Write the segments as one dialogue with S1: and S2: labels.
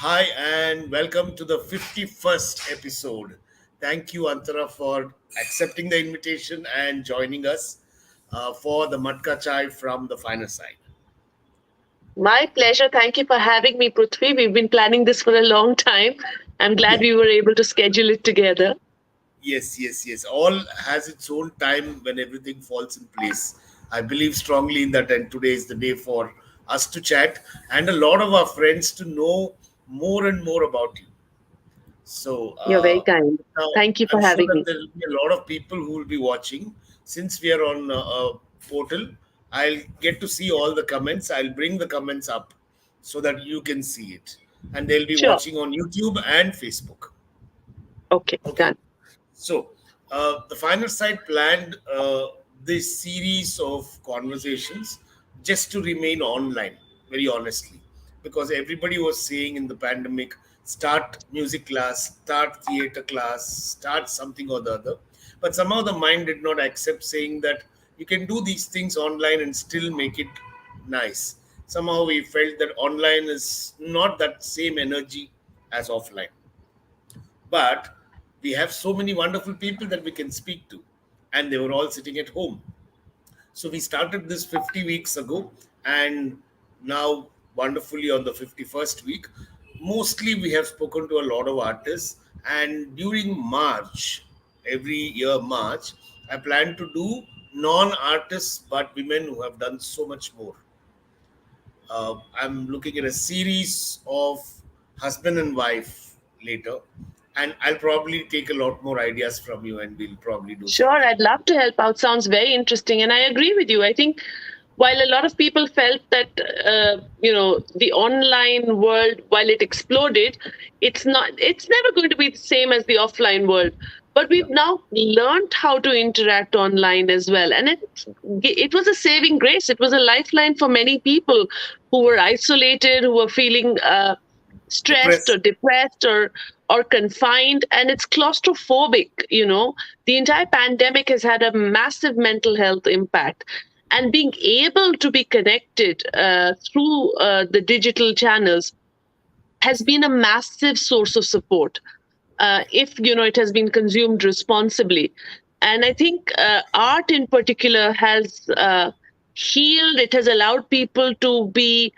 S1: Hi, and welcome to the 51st episode. Thank you, Antra, for accepting the invitation and joining us for the Matka chai from the finer side.
S2: My pleasure. Thank you for having me, Prithvi. We've been planning this for a long time. I'm glad
S1: Yeah.
S2: we were able to schedule it together.
S1: Yes. All has its own time when everything falls in place. I believe strongly in that, and today is the day for us to chat and a lot of our friends to know more and more about you. So
S2: You're very kind.
S1: now
S2: Thank you
S1: I'm
S2: for
S1: sure
S2: having
S1: that
S2: me.
S1: there will be a lot of people who will be watching. Since we are on a portal, I'll get to see all the comments. I'll bring the comments up so that you can see it. And they'll be
S2: Sure.
S1: watching on YouTube and Facebook.
S2: Okay,
S1: Okay.
S2: done.
S1: So, the final side planned this series of conversations just to remain online, very honestly, because everybody was saying in the pandemic, start music class, start theater class, start something or the other. But somehow the mind did not accept saying that you can do these things online and still make it nice. Somehow we felt that online is not that same energy as offline, but we have so many wonderful people that we can speak to, and they were all sitting at home. So we started this 50 weeks ago, and now wonderfully on the 51st week, mostly we have spoken to a lot of artists. And during March, every year March, I plan to do non-artists but women who have done so much more. I'm looking at a series of husband and wife later, and I'll probably take a lot more ideas from you, and we'll probably do
S2: Sure,
S1: something.
S2: I'd love to help out. Sounds very interesting. And I agree with you. I think while a lot of people felt that, the online world, while it exploded, it's never going to be the same as the offline world. But
S1: Yeah.
S2: we've now learned how to interact online as well. And it was a saving grace. It was a lifeline for many people who were isolated, who were feeling stressed or
S1: Depressed.
S2: depressed or confined, and it's claustrophobic. The entire pandemic has had a massive mental health impact, and being able to be connected through the digital channels has been a massive source of support, if it has been consumed responsibly. And I think art in particular has healed. It has allowed people to be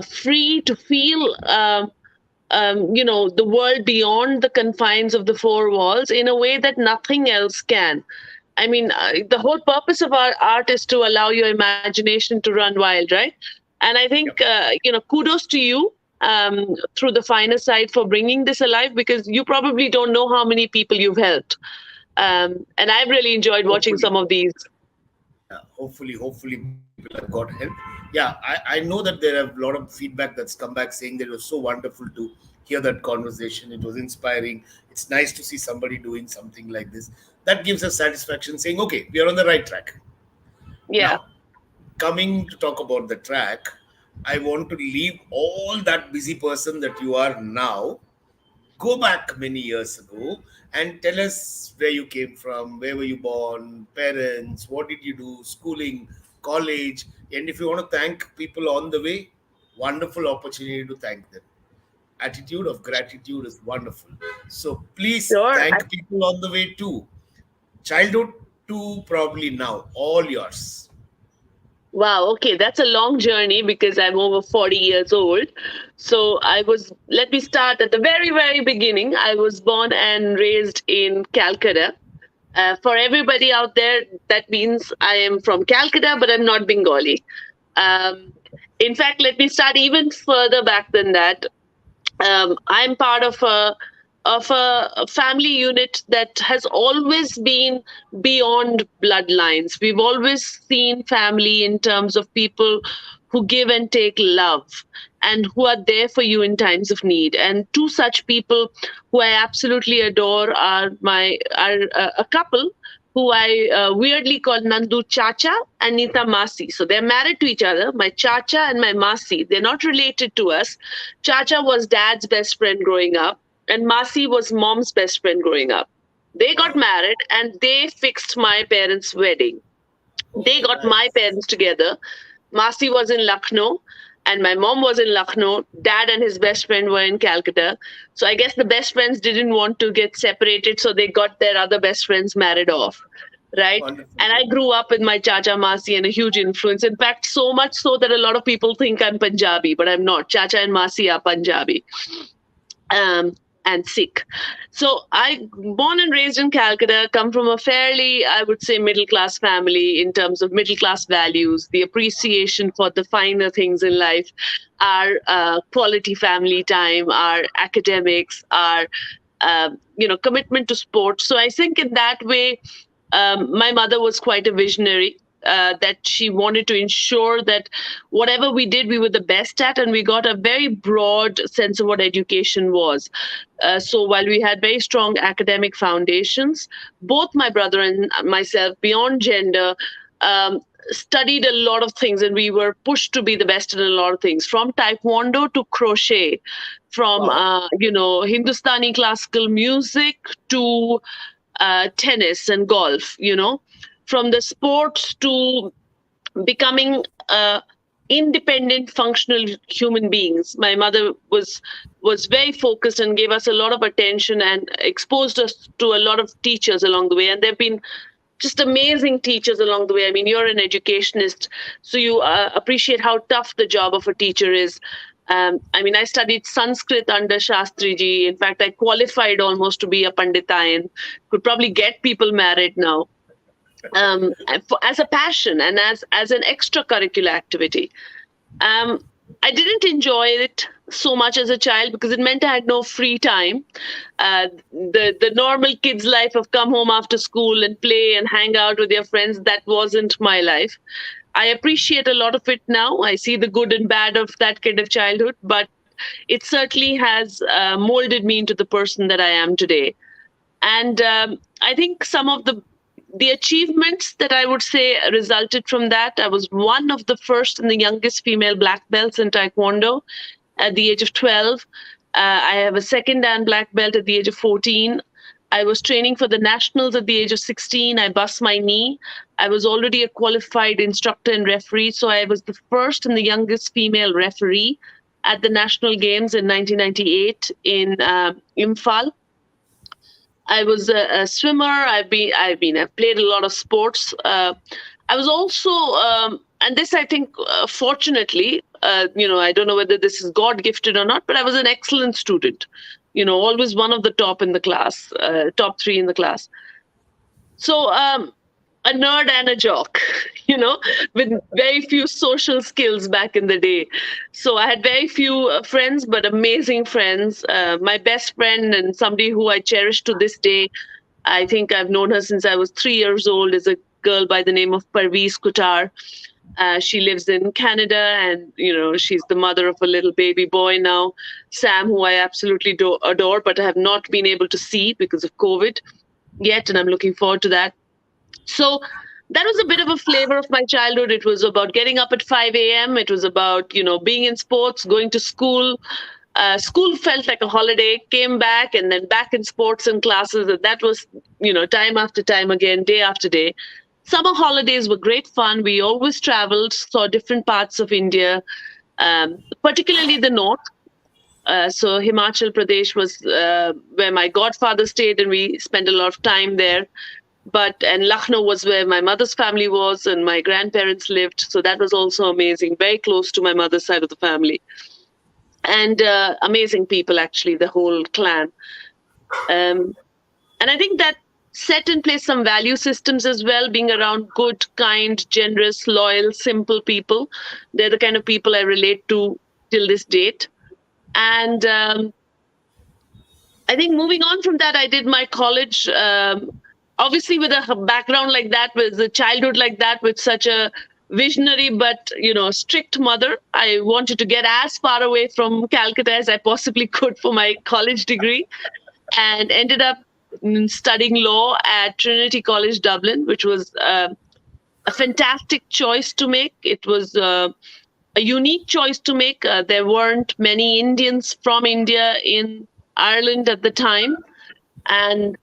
S2: free to feel the world beyond the confines of the four walls in a way that nothing else can. I mean, the whole purpose of our art is to allow your imagination to run wild, right? And I think,
S1: Yep.
S2: kudos to you, through the finer side, for bringing this alive, because you probably don't know how many people you've helped. And I've really enjoyed watching
S1: Hopefully.
S2: some of these.
S1: Yeah, hopefully people have got help. Yeah, I know that there are a lot of feedback that's come back saying that it was so wonderful to hear that conversation. It was inspiring. It's nice to see somebody doing something like this. That gives us satisfaction saying, okay, we are on the right track.
S2: Yeah.
S1: Now, coming to talk about the track, I want to leave all that busy person that you are now, go back many years ago and tell us where you came from, where were you born, parents, what did you do, schooling, college, and if you want to thank people on the way, wonderful opportunity to thank them. Attitude of gratitude is wonderful. So please
S2: Sure.
S1: thank people on the way too. Childhood to probably now, all yours.
S2: Wow, okay, that's a long journey because I'm over 40 years old. So let me start at the very, very beginning. I was born and raised in Calcutta. For everybody out there, that means I am from Calcutta, but I'm not Bengali. Um, in fact, let me start even further back than that. I'm part of a family unit that has always been beyond bloodlines. We've always seen family in terms of people who give and take love and who are there for you in times of need. And two such people who I absolutely adore are a couple who I weirdly call Nandu Chacha and Nita Masi. So they're married to each other, my Chacha and my Masi. They're not related to us. Chacha was dad's best friend growing up, and Masi was mom's best friend growing up. They got
S1: Wow.
S2: married and they fixed my parents' wedding. They
S1: Oh,
S2: got my
S1: nice.
S2: parents together. Masi was in Lucknow. and my mom was in Lucknow. Dad and his best friend were in Calcutta. So I guess the best friends didn't want to get separated, so they got their other best friends married off, right?
S1: Wonderful.
S2: And I grew up with my Chacha Masi and a huge influence. In fact, so much so that a lot of people think I'm Punjabi, but I'm not. Chacha and Masi are Punjabi. And Sikh. So I born and raised in Calcutta, come from a fairly, I would say, middle class family in terms of middle class values, the appreciation for the finer things in life, our quality family time, our academics, our commitment to sports. So I think in that way, my mother was quite a visionary. That she wanted to ensure that whatever we did, we were the best at, and we got a very broad sense of what education was. So while we had very strong academic foundations, both my brother and myself, beyond gender, studied a lot of things, and we were pushed to be the best in a lot of things, from taekwondo to crochet, from
S1: Wow.
S2: Hindustani classical music to tennis and golf, from the sports to becoming independent functional human beings. My mother was very focused and gave us a lot of attention and exposed us to a lot of teachers along the way, and there have been just amazing teachers along the way. I mean, you're an educationist, so you appreciate how tough the job of a teacher is. I mean, I studied Sanskrit under Shastri ji. In fact, I qualified almost to be a Panditayan. Could probably get people married now, as a passion and as an extracurricular activity. I didn't enjoy it so much as a child because it meant I had no free time. The normal kid's life of come home after school and play and hang out with your friends, that wasn't my life. I appreciate a lot of it now. I see the good and bad of that kind of childhood, but it certainly has molded me into the person that I am today. And I think some of the achievements that I would say resulted from that. I was one of the first and the youngest female black belts in Taekwondo at the age of 12. I have a second Dan black belt at the age of 14. I was training for the nationals at the age of 16. I bust my knee. I was already a qualified instructor and referee, so I was the first and the youngest female referee at the national games in 1998 in Imphal. I was a swimmer. I've played a lot of sports. I was also, and this I think, fortunately, I don't know whether this is God gifted or not, but I was an excellent student. Always one of the top in the class, top three in the class. So a nerd and a jock, with very few social skills back in the day. So I had very few friends, but amazing friends. My best friend and somebody who I cherish to this day, I think I've known her since I was 3 years old, is a girl by the name of Parveez Kutar. She lives in Canada, and she's the mother of a little baby boy now, Sam, who I absolutely adore, but I have not been able to see because of COVID yet, and I'm looking forward to that. So that was a bit of a flavor of my childhood. It was about getting up at 5 a.m. It was about, being in sports, going to school. School felt like a holiday, came back and then back in sports and classes. And that was, time after time again, day after day. Summer holidays were great fun. We always traveled, saw different parts of India, particularly the north. So Himachal Pradesh was where my godfather stayed, and we spent a lot of time there. And Lucknow was where my mother's family was and my grandparents lived. So that was also amazing, very close to my mother's side of the family. And amazing people, actually, the whole clan. And I think that set in place some value systems as well, being around good, kind, generous, loyal, simple people. They're the kind of people I relate to till this date. And I think moving on from that, I did my college. Obviously, with a background like that, with a childhood like that, with such a visionary but strict mother, I wanted to get as far away from Calcutta as I possibly could for my college degree, and ended up studying law at Trinity College Dublin, which was a fantastic choice to make. It was a unique choice to make. There weren't many Indians from India in Ireland at the time, and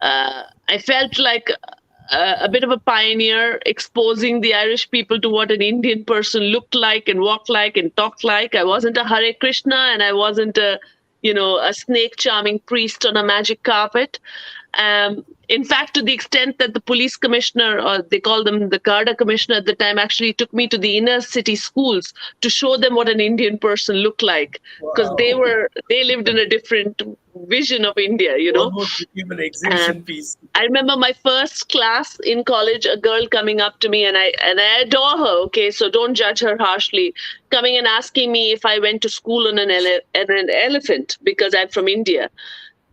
S2: I felt like a bit of a pioneer, exposing the Irish people to what an Indian person looked like and walked like and talked like. I wasn't a Hare Krishna, and I wasn't a snake charming priest on a magic carpet. In fact, to the extent that the police commissioner, or they call them the Garda commissioner at the time, actually took me to the inner city schools to show them what an Indian person looked like, because
S1: Wow.
S2: they lived in a different vision of India.
S1: Almost became an
S2: Um,
S1: exhibition piece.
S2: I remember my first class in college, a girl coming up to me, and I adore her. Okay, so don't judge her harshly. Coming and asking me if I went to school on an elephant because I'm from India,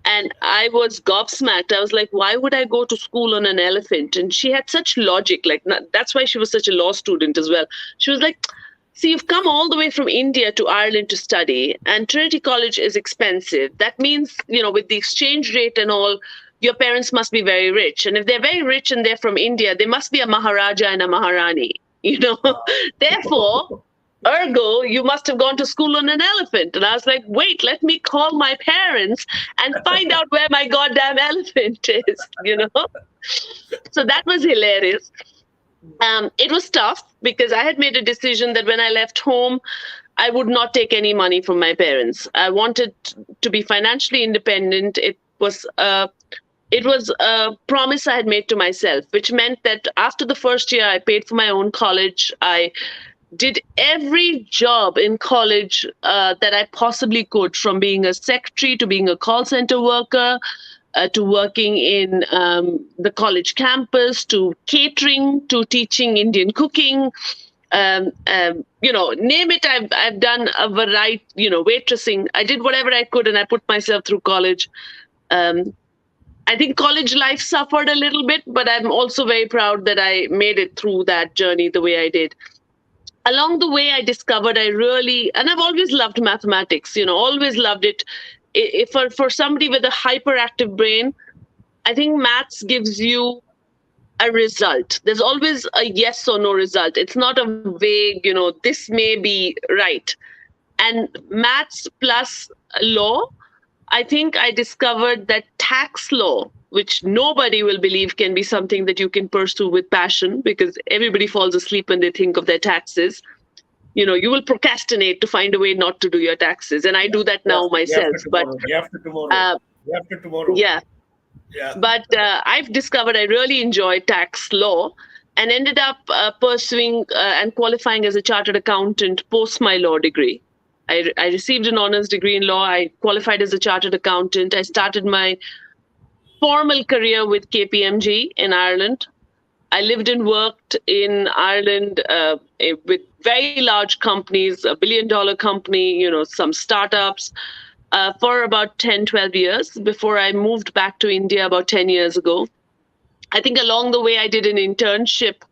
S2: and I was gobsmacked. I was like, why would I go to school on an elephant? And she had such logic. Like, that's why she was such a law student as well. She was like, see, you've come all the way from India to Ireland to study, and Trinity College is expensive. That means, with the exchange rate and all, your parents must be very rich. And if they're very rich and they're from India, they must be a Maharaja and a Maharani, you know. Therefore, ergo, you must have gone to school on an elephant. And I was like, wait, let me call my parents and find out where my goddamn elephant is. So that was hilarious. It was tough because I had made a decision that when I left home, I would not take any money from my parents. I wanted to be financially independent. It was a promise I had made to myself, which meant that after the first year, I paid for my own college. I did every job in college that I possibly could, from being a secretary to being a call center worker, to working in the college campus, to catering, to teaching Indian cooking. Name it. I've done a variety. Waitressing. I did whatever I could, and I put myself through college. Um, I think college life suffered a little bit, but I'm also very proud that I made it through that journey the way I did. Along the way, I discovered and I've always loved mathematics, always loved it. If for somebody with a hyperactive brain, I think maths gives you a result. There's always a yes or no result. It's not a vague, this may be right. And maths plus law, I think I discovered that tax law, which nobody will believe can be something that you can pursue with passion, because everybody falls asleep when they think of their taxes. You will procrastinate to find a way not to do your taxes. And I do that
S1: Yeah,
S2: now
S1: day
S2: myself.
S1: after
S2: But
S1: tomorrow. Day after tomorrow.
S2: uh,
S1: Day after tomorrow.
S2: yeah,
S1: Yeah.
S2: but I've discovered I really enjoy tax law, and ended up pursuing and qualifying as a chartered accountant post my law degree. I received an honors degree in law. I qualified as a chartered accountant. I started my formal career with KPMG in Ireland. I lived and worked in Ireland with very large companies, a $1 billion company, some startups, for about 10, 12 years before I moved back to India about 10 years ago. I think along the way, I did an internship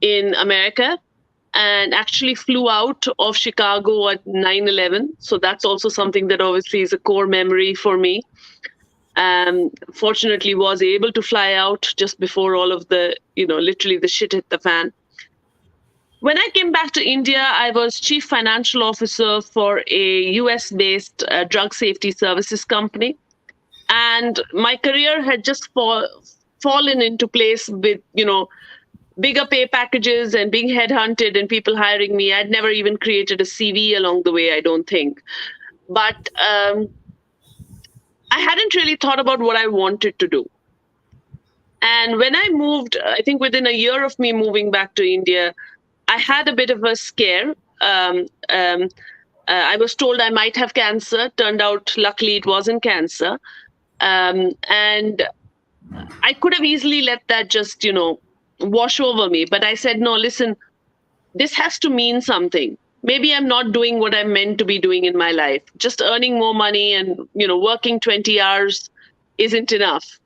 S2: in America and actually flew out of Chicago at 9/11. So that's also something that obviously is a core memory for me. Fortunately, was able to fly out just before all of the, literally the shit hit the fan. When I came back to India, I was chief financial officer for a US based drug safety services company. And my career had just fallen into place with, bigger pay packages and being headhunted and people hiring me. I'd never even created a CV along the way, I don't think. But I hadn't really thought about what I wanted to do. And when I moved, I think within a year of me moving back to India, I had a bit of a scare. Um, um, I was told I might have cancer. Turned out, luckily, it wasn't cancer. And I could have easily let that just, wash over me. But I said, no, listen, this has to mean something. Maybe I'm not doing what I'm meant to be doing in my life. Just earning more money and, working 20 hours isn't enough,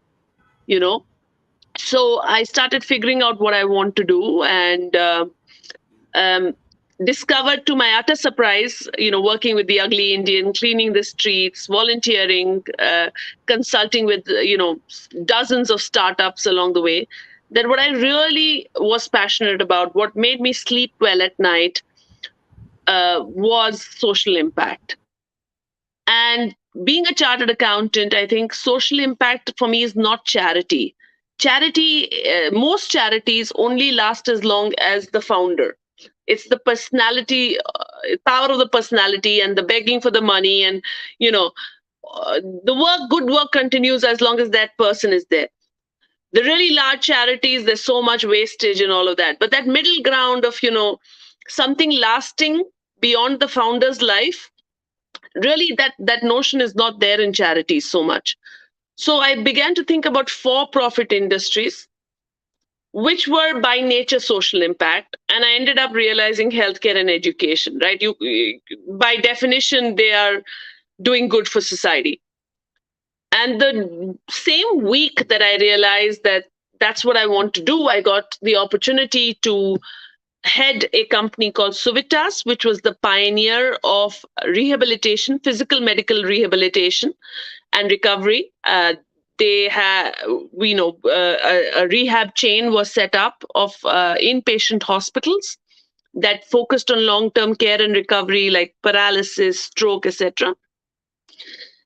S2: you know. So I started figuring out what I want to do, and um, discovered, to my utter surprise, working with the ugly Indian, cleaning the streets, volunteering, consulting with, dozens of startups along the way, that what I really was passionate about, what made me sleep well at night, was social impact. And being a chartered accountant, I think social impact for me is not charity. most charities only last as long as the founder. It's the personality, power of the personality, and the begging for the money, and you know, good work continues as long as that person is there. The really large charities, there's so much wastage and all of that. But that middle ground of, something lasting beyond the founder's life, really that notion is not there in charities so much. So I began to think about for-profit industries, which were by nature social impact. And I ended up realizing healthcare and education, right? By definition, they are doing good for society. And the same week that I realized that that's what I want to do, I got the opportunity to head a company called Suvitas, which was the pioneer of rehabilitation, physical medical rehabilitation and recovery. They had, a rehab chain was set up of inpatient hospitals that focused on long-term care and recovery, like paralysis, stroke, etc.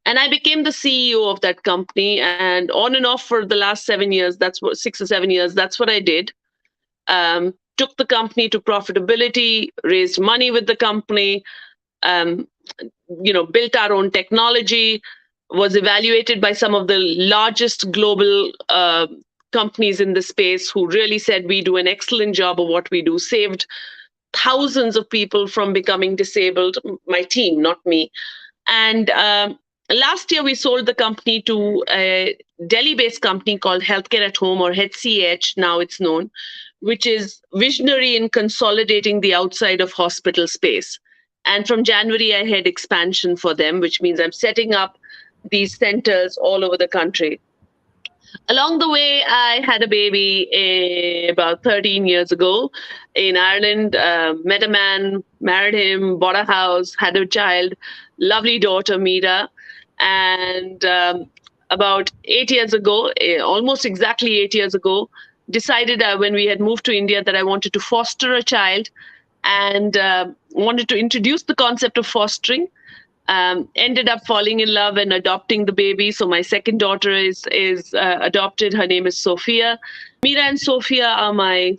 S2: And I became the CEO of that company, and on and off for the last 7 years. That's what 6 or 7 years. That's what I did. Took the company to profitability, raised money with the company, um, built our own technology, was evaluated by some of the largest global companies in the space who really said we do an excellent job of what we do, saved thousands of people from becoming disabled, my team, not me. And last year, we sold the company to a Delhi-based company called Healthcare at Home, or HCH, now it's known, which is visionary in consolidating the outside of hospital space. And from January, I had expansion for them, which means I'm setting up these centers all over the country. Along the way, I had a baby about 13 years ago in Ireland. Met a man, married him, bought a house, had a child, lovely daughter, Mira. And about 8 years ago, almost exactly 8 years ago, decided when we had moved to India that I wanted to foster a child, and wanted to introduce the concept of fostering. Ended up falling in love and adopting the baby. So my second daughter is adopted. Her name is Sophia. Mira and Sophia are my,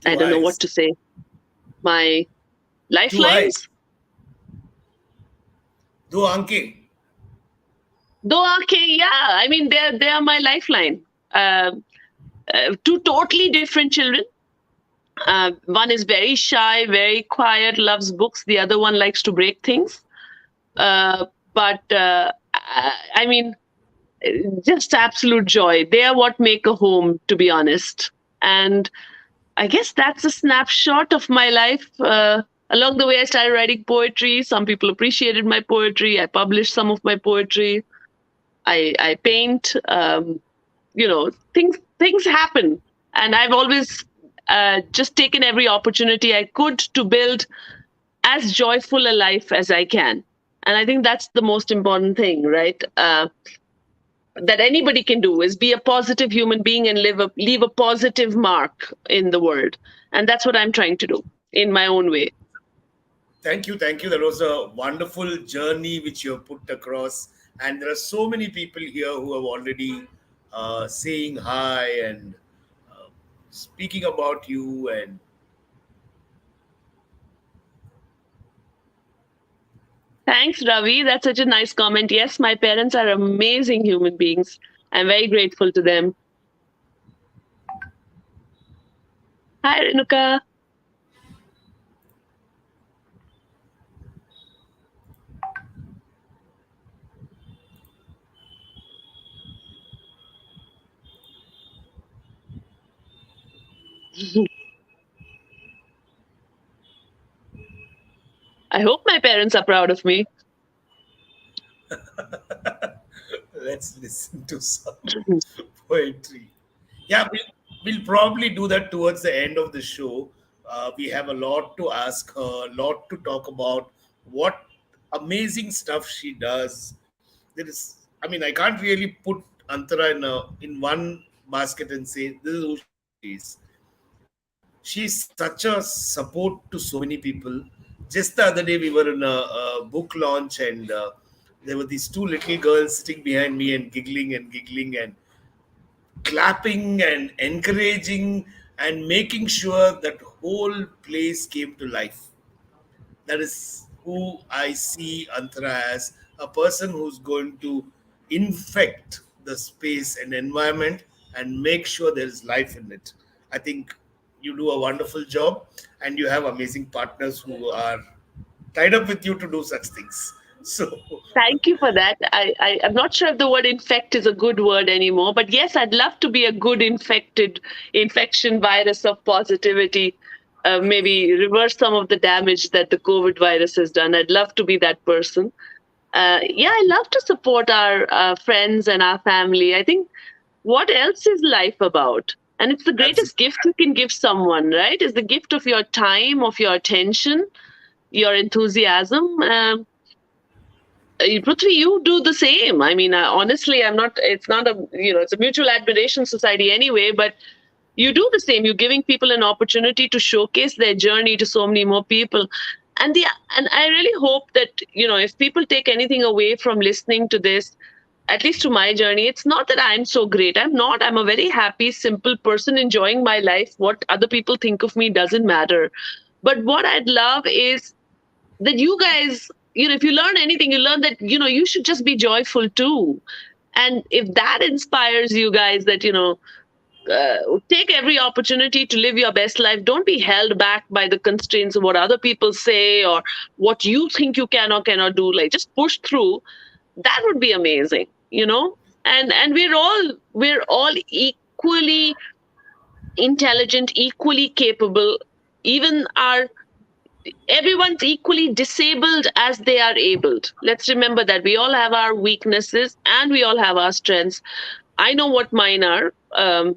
S2: I
S1: Two
S2: don't know what
S1: eyes.
S2: to say, my
S1: Two eyes.
S2: lifelines.
S1: Do Anke.
S2: Though, okay, yeah, I mean they are my lifeline. Two totally different children. One is very shy, very quiet, loves books. The other one likes to break things. But I mean, just absolute joy. They are what make a home, to be honest. And I guess that's a snapshot of my life. Along the way, I started writing poetry. Some people appreciated my poetry. I published some of my poetry. I paint. Things happen, and I've always just taken every opportunity I could to build as joyful a life as I can. And I think that's the most important thing, right? That anybody can do is be a positive human being and leave a positive mark in the world. And that's what I'm trying to do in my own way.
S1: Thank you, thank you. That was a wonderful journey which you have put across, and there are so many people here who have already saying hi and uh, speaking about you. And
S2: Thanks, Ravi. That's such a nice comment. Yes, my parents are amazing human beings. I'm very grateful to them. Hi, Renuka. I hope my parents are proud of me.
S1: let's listen to some poetry. Yeah, we'll probably do that towards the end of the show. We have a lot to ask her, a lot to talk about. What amazing stuff she does. There is, I mean, I can't really put Antara in one basket and say this is who she is. She's such a support to so many people. Just the other day, we were in a book launch, and there were these two little girls sitting behind me and giggling and giggling, and clapping and encouraging and making sure that whole place came to life. That is who I see Antra as, a person who's going to infect the space and environment and make sure there is life in it. I think you do a wonderful job, and you have amazing partners who are tied up with you to do such things. So,
S2: Thank you for that. I'm not sure if the word infect is a good word anymore, but yes, I'd love to be a good infection virus of positivity. Maybe reverse some of the damage that the COVID virus has done. I'd love to be that person. Yeah, I love to support our friends and our family. I think what else is life about? And it's the greatest
S1: absolutely.
S2: gift you can give someone, right? Is the gift of your time, of your attention, your enthusiasm. Prithvi, you do the same. I mean, honestly, I'm not. It's not a it's a mutual admiration society anyway. But you do the same. You're giving people an opportunity to showcase their journey to so many more people. And the and I really hope that if people take anything away from listening to this, at least to my journey, it's not that I'm so great. I'm not. I'm a very happy, simple person enjoying my life. What other people think of me doesn't matter. But what I'd love is that you guys, if you learn anything, you learn that, you should just be joyful too. And if that inspires you guys, that, take every opportunity to live your best life. Don't be held back by the constraints of what other people say or what you think you can or cannot do. Like, just push through. That would be amazing. And we're all equally intelligent, equally capable. Even our everyone's equally disabled as they are abled. Let's remember that we all have our weaknesses and we all have our strengths. I know what mine are, and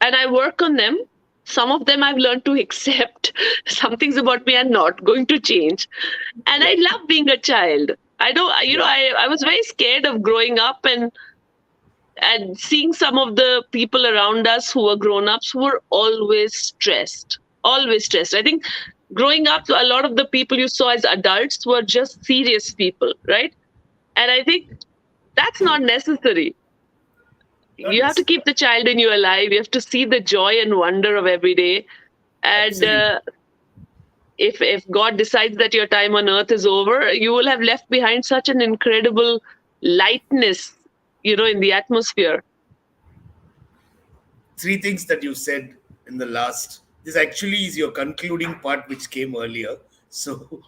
S2: I work on them. Some of them I've learned to accept. Some things about me are not going to change. And
S1: Yeah,
S2: I love being a child. I don't,
S1: yeah,
S2: I was very scared of growing up and seeing some of the people around us who were grown-ups who were always stressed. Always stressed. I think growing up, a lot of the people you saw as adults were just serious people, right? And I think that's not necessary.
S1: not
S2: You have to
S1: necessarily.
S2: keep the child in you alive. You have to see the joy and wonder of every day. And
S1: Absolutely.
S2: if God decides that your time on earth is over, you will have left behind such an incredible lightness, in the atmosphere.
S1: Three things that you said in the last. This actually is your concluding part, which came earlier. So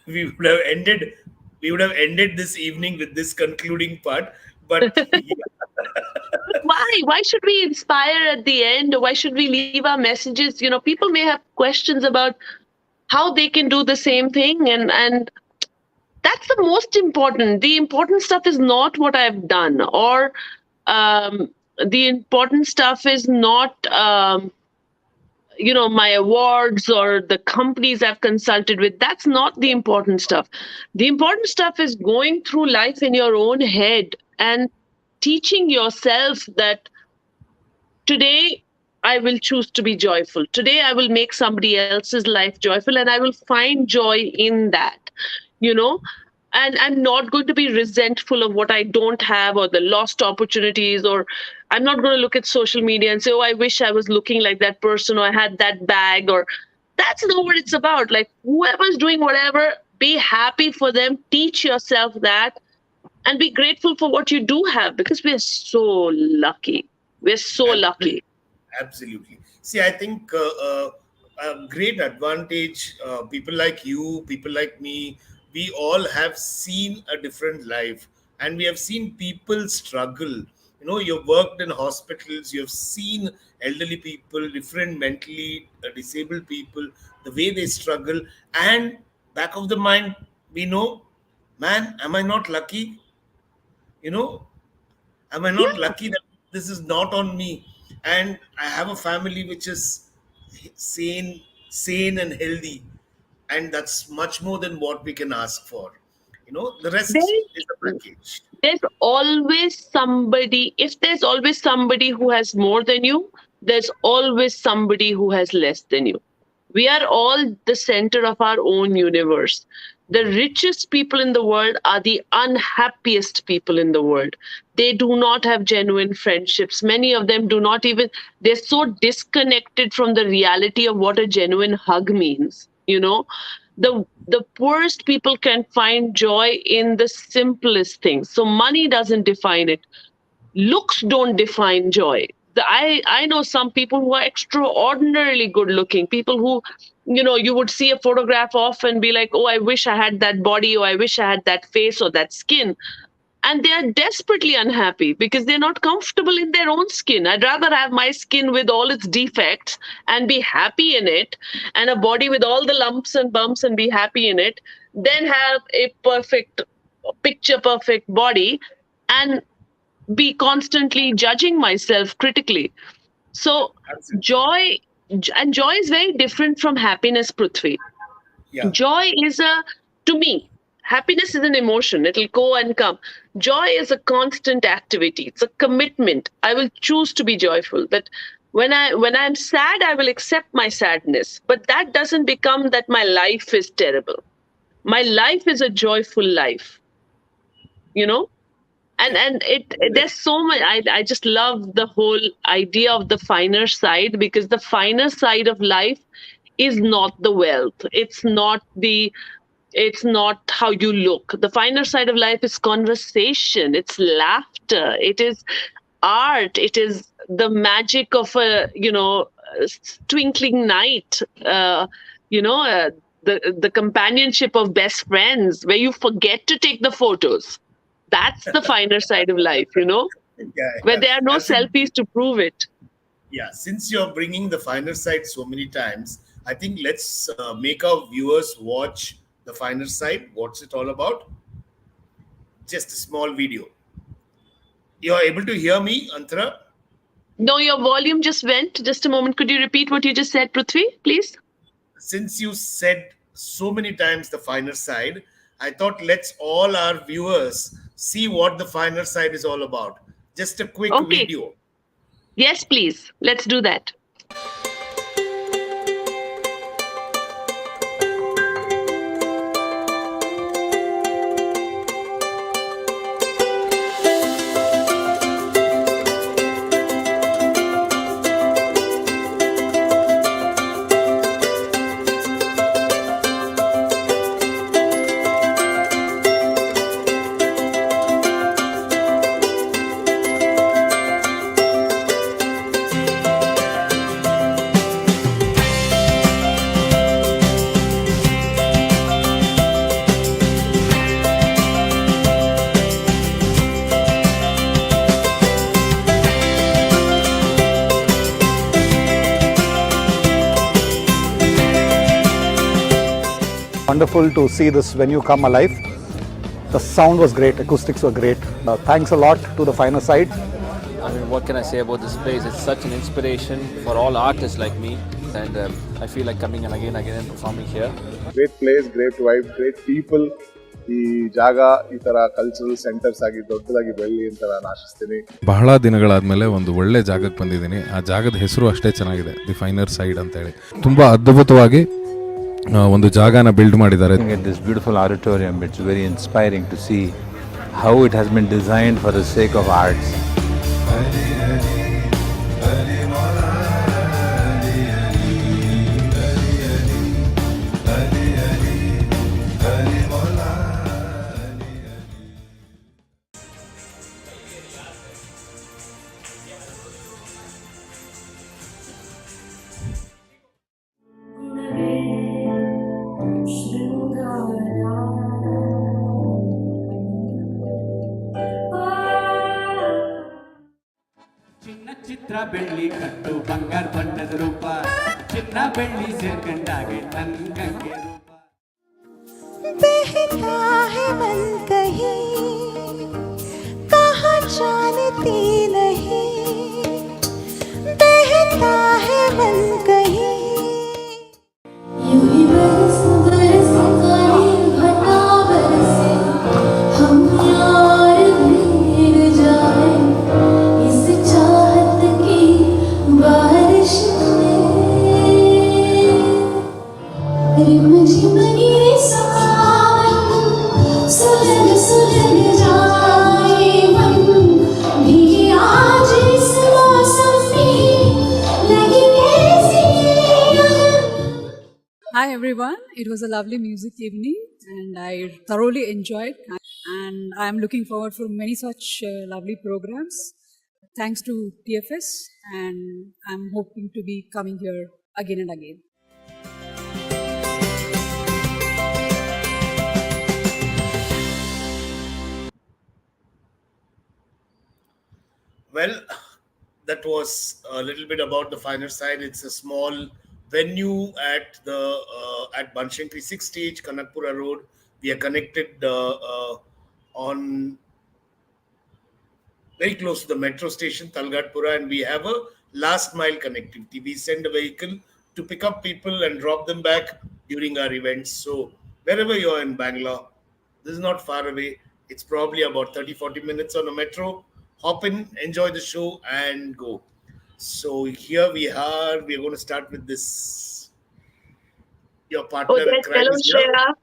S1: we would have ended. We would have ended this evening with this concluding part. But yeah,
S2: But why? Why should we inspire at the end? Why should we leave our messages? People may have questions about how they can do the same thing, and that's the most important. The important stuff is not what I've done, or um, the important stuff is not my awards or the companies I've consulted with. That's not the important stuff. The important stuff is going through life in your own head and teaching yourself that today I will choose to be joyful. Today I will make somebody else's life joyful and I will find joy in that, you know. And I'm not going to be resentful of what I don't have or the lost opportunities, or I'm not going to look at social media and say, oh, I wish I was looking like that person or I had that bag, or that's not what it's about. Like, whoever's doing whatever, be happy for them, teach yourself that, and be grateful for what you do have, because we're so lucky. We're so
S1: absolutely.
S2: lucky.
S1: Absolutely. See, I think a great advantage, people like you, people like me, we all have seen a different life, and we have seen people struggle. You've worked in hospitals, you've seen elderly people, different mentally disabled people, the way they struggle. And back of the mind, we know, man, am I not lucky? You know, Am I not
S2: Yeah.
S1: lucky that this is not on me? And I have a family which is sane and healthy, and that's much more than what we can ask for. The rest is a
S2: There's
S1: package.
S2: there's always somebody. If there's always somebody who has more than you, there's always somebody who has less than you. We are all the center of our own universe. The richest people in the world are the unhappiest people in the world. They do not have genuine friendships. Many of them do not even, they're so disconnected from the reality of what a genuine hug means. The poorest people can find joy in the simplest things. So money doesn't define it. Looks don't define joy. I know some people who are extraordinarily good looking, people who, you would see a photograph of and be like, oh, I wish I had that body, or I wish I had that face or that skin. And they are desperately unhappy because they're not comfortable in their own skin. I'd rather have my skin with all its defects and be happy in it, and a body with all the lumps and bumps and be happy in it, than have a perfect, picture perfect body and be constantly judging myself critically. So
S1: Absolutely.
S2: joy, and joy is very different from happiness, Prithvi.
S1: Yeah.
S2: Joy is to me, happiness is an emotion. It'll go and come. Joy is a constant activity. It's a commitment. I will choose to be joyful. But when I'm sad, I will accept my sadness. But that doesn't become that my life is terrible. My life is a joyful life, you know? And there's so much. I just love the whole idea of the finer side, because the finer side of life is not the wealth. It's not how you look. The finer side of life is conversation, it's laughter, it is art, it is the magic of a twinkling night, you know uh, the companionship of best friends where you forget to take the photos. That's the finer side of life,
S1: Yeah,
S2: where
S1: yeah.
S2: there are no
S1: Absolutely.
S2: selfies to prove it.
S1: Yeah, since you're bringing the finer side so many times, I think let's make our viewers watch the finer side. What's it all about? Just a small video. You're able to hear me, Antra?
S2: No, your volume just went. Just a moment. Could you repeat what you just said, Prithvi, please?
S1: Since you said so many times the finer side, I thought let's all our viewers see what the finer side is all about. Just a quick
S2: Okay.
S1: video.
S2: Yes, please. Let's do that.
S3: Wonderful to see this venue come alive. The sound was great, acoustics were great. Thanks a lot to the finer side.
S4: I mean, what can I say about this place? It's such an inspiration for all artists like me, and I feel like coming and again and performing here.
S5: Great place, great vibe, great people. ಈ ಜಾಗ ಈ ತರ cultural centres ಆಗಿ ದೊಡ್ಡದಾಗಿ ಬೆಳಲಿ ಅಂತ ನಾನು ಆಶಿಸ್ತೀನಿ.
S6: ಬಹಳ ದಿನಗಳಾದ್ಮೇಲೆ ಒಂದು ಒಳ್ಳೆ ಜಾಗಕ್ಕೆ ಬಂದಿದ್ದೀನಿ. ಆ ಜಾಗದ ಹೆಸರು ಅಷ್ಟೇ ಚೆನ್ನಾಗಿದೆ, ದಿ ಫೈನರ್ ಸೈಡ್ ಅಂತೇಳಿ. ತುಂಬಾ ಅದ್ಭುತವಾಗಿ ಒಂದು ಜಾಗನ ಬಿಲ್ಡ್ ಮಾಡಿದ್ದಾರೆ.
S7: This beautiful auditorium, it's very inspiring to see how it has been designed for the sake of arts.
S8: ಚಿತ್ರ ಬೆಳ್ಳಿ ಕಟ್ಟು ಬಂಗಾರ ಬಣ್ಣದ ರೂಪ ಚಿನ್ನ ಬೆಳ್ಳಿ ಸೇರ್ಕಂಡಾಗೆ ತನ್ಗಂಗೆ ರೂಪ
S9: बहता है मन कहीं कहाँ जानती नहीं बहता है मन कहीं यूं ही बरस बरस काली घटा बरसे हम यार भीग जाए इस चाहत की बारिश में रिमझिम ये सावन संग सुलग जाए मन भीगे आज इस मौसम में लगी कैसी अगन।
S10: Hi everyone, it was a lovely music evening and I thoroughly enjoyed, and I am looking forward for many such lovely programs. Thanks to TFS, and I'm hoping to be coming here again and again.
S1: Well, that was a little bit about the finer side. It's a small venue at Banshankari 6 stage, Kanakpura Road. We are connected on very close to the metro station, Talgatpura, and we have a last mile connectivity. We send a vehicle to pick up people and drop them back during our events. So wherever you're in Bangalore, this is not far away. It's probably about 30-40 minutes on a metro. Hop in, enjoy the show, and go. So here we're going to start with this. Your partner
S2: Oh,
S1: in
S2: yes.
S1: crime
S2: Hello,
S1: is here.
S2: Shreya.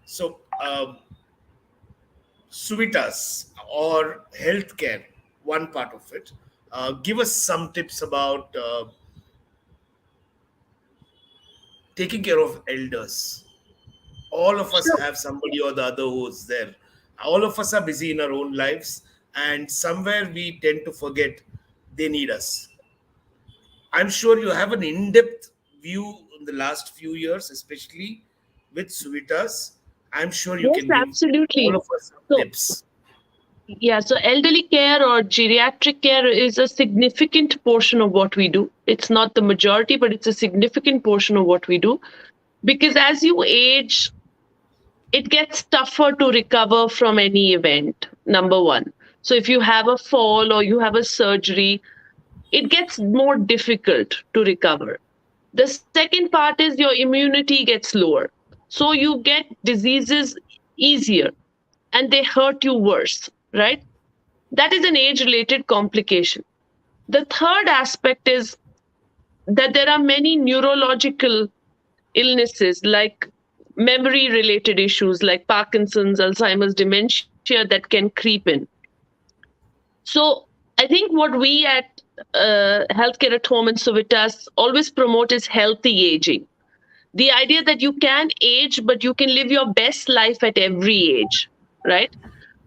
S1: So, Suvitas or healthcare, one part of it. Give us some tips about taking care of elders. All of us have somebody or the other who's there. All of us are busy in our own lives, and somewhere we tend to forget they need us. I'm sure you have an in-depth view in the last few years, especially with Suvitas. I'm sure you
S2: Yes,
S1: can give all
S2: absolutely.
S1: of us some
S2: So,
S1: tips.
S2: yeah, so elderly care or geriatric care is a significant portion of what we do. It's not the majority, but it's a significant portion of what we do. Because as you age, it gets tougher to recover from any event, number one. So if you have a fall or you have a surgery, it gets more difficult to recover. The second part is your immunity gets lower. So you get diseases easier and they hurt you worse, right? That is an age related complication. The third aspect is that there are many neurological illnesses like memory related issues like Parkinson's, Alzheimer's, dementia that can creep in. So I think what we at Healthcare at Home and Civitas always promote is healthy aging. The idea that you can age, but you can live your best life at every age, right?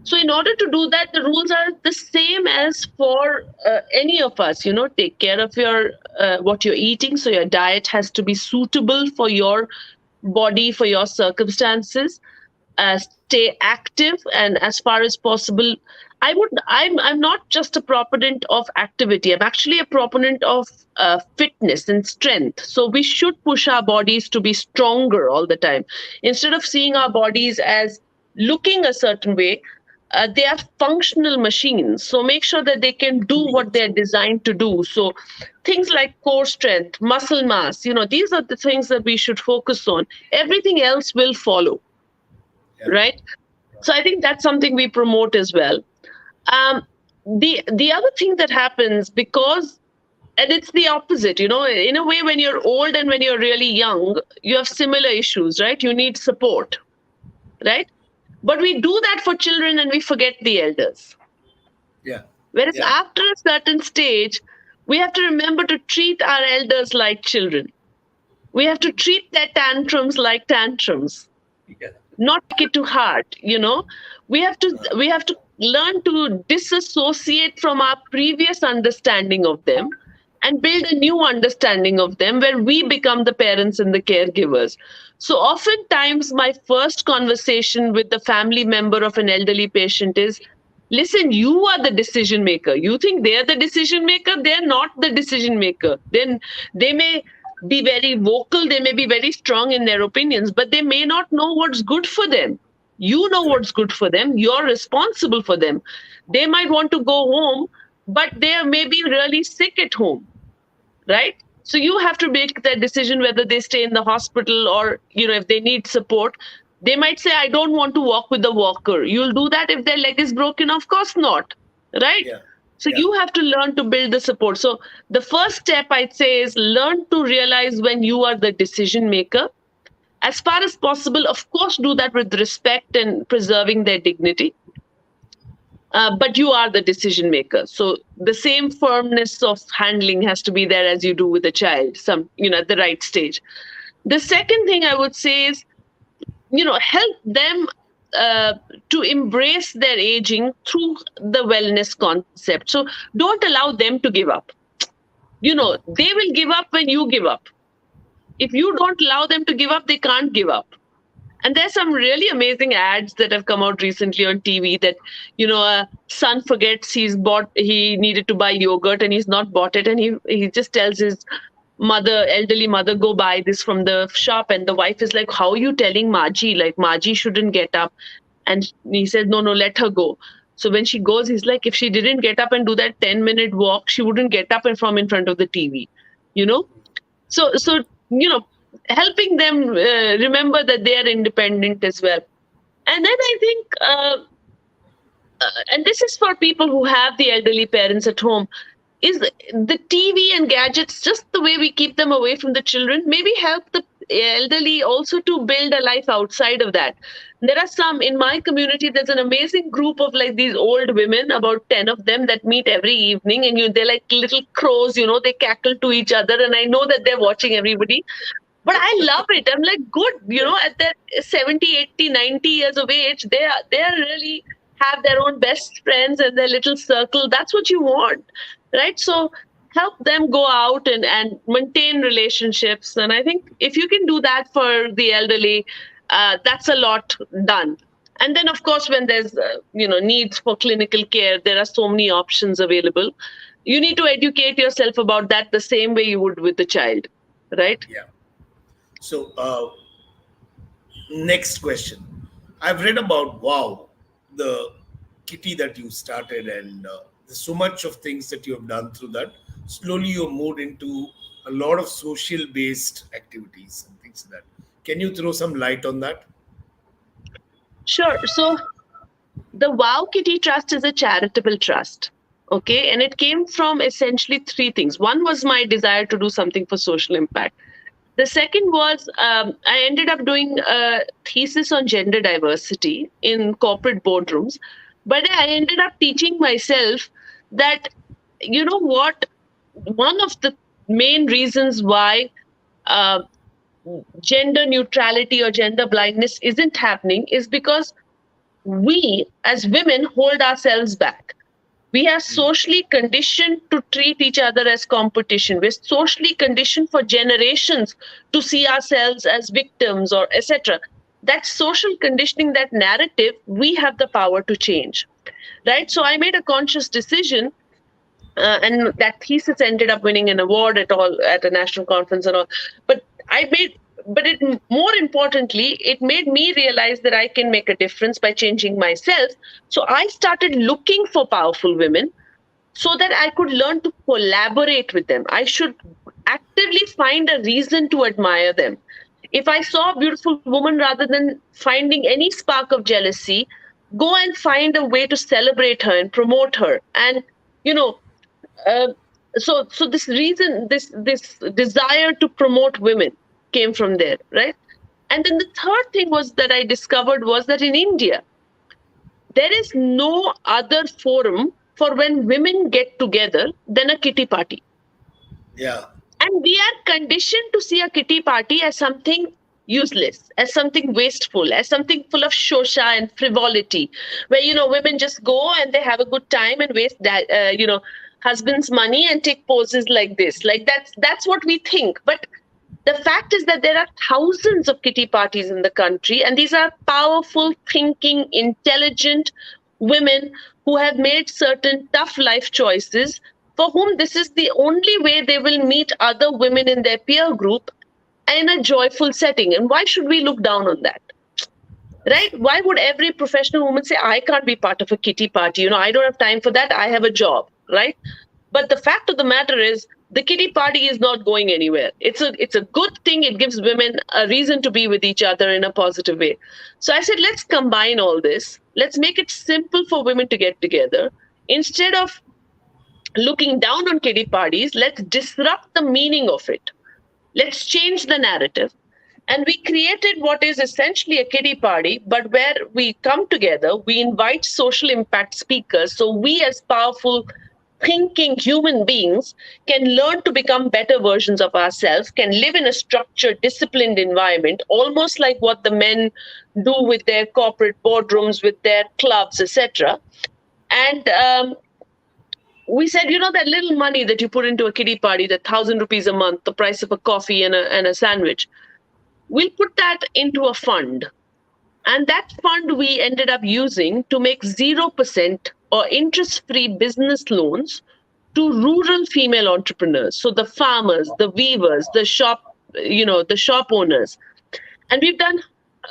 S2: So, in order to do that, the rules are the same as for any of us. Take care of your what you're eating. So, your diet has to be suitable for your body, for your circumstances. Stay active, and as far as possible, I'm not just a proponent of activity. I'm actually a proponent of fitness and strength. So we should push our bodies to be stronger all the time instead of seeing our bodies as looking a certain way. They are functional machines, so make sure that they can do what they're designed to do. So things like core strength, muscle mass, these are the things that we should focus on. Everything else will follow.
S1: Yeah.
S2: Right? So I think that's something we promote as well. The other thing that happens, because and it's the opposite, in a way, when you're old and when you're really young, you have similar issues, right? You need support, right? But we do that for children and we forget the elders.
S1: Yeah.
S2: Whereas
S1: Yeah.
S2: after a certain stage, we have to remember to treat our elders like children. We have to treat their tantrums like tantrums.
S1: Yeah.
S2: Not take it to heart. We have to learn to disassociate from our previous understanding of them and build a new understanding of them where we become the parents and the caregivers. So oftentimes my first conversation with the family member of an elderly patient is, listen, you are the decision maker. You think they're the decision maker? They're not the decision maker. Then they may be very vocal, they may be very strong in their opinions, but they may not know what's good for them. You know what's good for them. You're responsible for them. They might want to go home, but they may be really sick at home, right? So you have to make that decision whether they stay in the hospital or, if they need support. They might say, I don't want to walk with the walker. You'll do that if their leg is broken? Of course not, right?
S1: Yeah.
S2: So
S1: Yeah.
S2: you have to learn to build the support. So the first step I'd say is learn to realize when you are the decision maker as far as possible, of course, do that with respect and preserving their dignity. But you are the decision maker. So the same firmness of handling has to be there as you do with a child, at the right stage. The second thing I would say is, help them to embrace their aging through the wellness concept. So don't allow them to give up. They will give up when you give up. If you don't allow them to give up, they can't give up. And there's some really amazing ads that have come out recently on TV that, a son forgets he needed to buy yogurt and he's not bought it. And he just tells his elderly mother, go buy this from the shop. And the wife is like, how are you telling Maji? Like, Maji shouldn't get up. And he says, no, let her go. So when she goes, he's like, if she didn't get up and do that 10-minute walk, she wouldn't get up and from in front of the TV, So, helping them remember that they are independent as well. And then I think, and this is for people who have the elderly parents at home, is the TV and gadgets just the way we keep them away from the children? Maybe help the elderly also to build a life outside of that. There are some in my community. There's an amazing group of like these old women, about 10 of them, that meet every evening, and they're like little crows. They cackle to each other, and I know that they're watching everybody. But I love it. I'm like, good, at their 70, 80, 90 years of age, they are really have their own best friends and their little circle. That's what you want, right? So help them go out and maintain relationships. And I think if you can do that for the elderly, that's a lot done. And then, of course, when there's, needs for clinical care, there are so many options available. You need to educate yourself about that the same way you would with the child, right?
S1: Yeah. So, next question. I've read about, the kitty that you started, and there's so much of things that you have done through that. Slowly you've moved into a lot of social-based activities and things like that. Can you throw some light on that?
S2: Sure. So the Wow Kitty Trust is a charitable trust. Okay. And it came from essentially three things. One was my desire to do something for social impact. The second was I ended up doing a thesis on gender diversity in corporate boardrooms. But I ended up teaching myself that, one of the main reasons why gender neutrality or gender blindness isn't happening is because we as women hold ourselves back. We are socially conditioned to treat each other as competition. We're socially conditioned for generations to see ourselves as victims or etc. That social conditioning, that narrative, we have the power to change, right? So I made a conscious decision, and that thesis ended up winning an award at a national conference and all. But more importantly, it made me realize that I can make a difference by changing myself. So I started looking for powerful women so that I could learn to collaborate with them. I should actively find a reason to admire them. If I saw a beautiful woman, rather than finding any spark of jealousy, go and find a way to celebrate her and promote her. And, so this reason, this desire to promote women came from there, right? And then the third thing was that I discovered was that in India, there is no other forum for when women get together than a kitty party.
S1: Yeah.
S2: And we are conditioned to see a kitty party as something useless, as something wasteful, as something full of shosha and frivolity, where, women just go and they have a good time and waste that, husband's money and take poses like this. Like that's what we think. But the fact is that there are thousands of kitty parties in the country, and these are powerful, thinking, intelligent women who have made certain tough life choices, for whom this is the only way they will meet other women in their peer group in a joyful setting. And why should we look down on that? Right? Why would every professional woman say, I can't be part of a kitty party? I don't have time for that. I have a job, right? But the fact of the matter is, the kitty party is not going anywhere. It's a good thing. It gives women a reason to be with each other in a positive way. So I said, let's combine all this. Let's make it simple for women to get together. Instead of looking down on kitty parties, let's disrupt the meaning of it. Let's change the narrative. And we created what is essentially a kiddie party, but where we come together, we invite social impact speakers. So we, as powerful, thinking human beings, can learn to become better versions of ourselves, can live in a structured, disciplined environment, almost like what the men do with their corporate boardrooms, with their clubs, etc. And we said, that little money that you put into a kiddie party, the 1,000 rupees a month, the price of a coffee and a sandwich, we'll put that into a fund. And that fund we ended up using to make 0% or interest free business loans to rural female entrepreneurs. So the farmers, the weavers, the shop owners. And we've done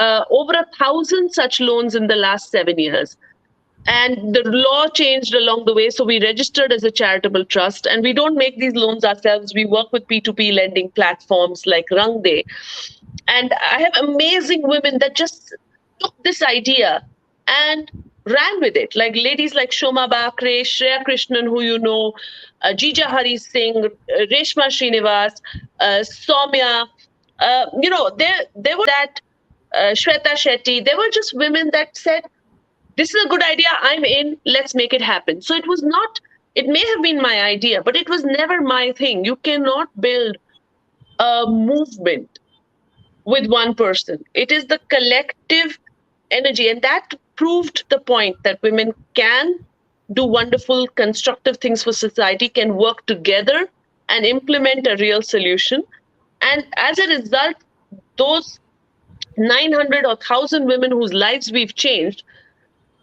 S2: over 1,000 such loans in the last 7 years. And the law changed along the way. So we registered as a charitable trust, and we don't make these loans ourselves. We work with P2P lending platforms like Rangde. And I have amazing women that just took this idea and ran with it. Like ladies like Shoma Bakre, Shreya Krishnan, who you know, Jija Hari Singh, Reshma Srinivas, Soumya. There were that Shweta Shetty. There were just women that said, this is a good idea, I'm in, let's make it happen. So it may have been my idea, but it was never my thing. You cannot build a movement with one person. It is the collective energy. And that proved the point that women can do wonderful, constructive things for society, can work together and implement a real solution. And as a result, those 900 or 1,000 women whose lives we've changed,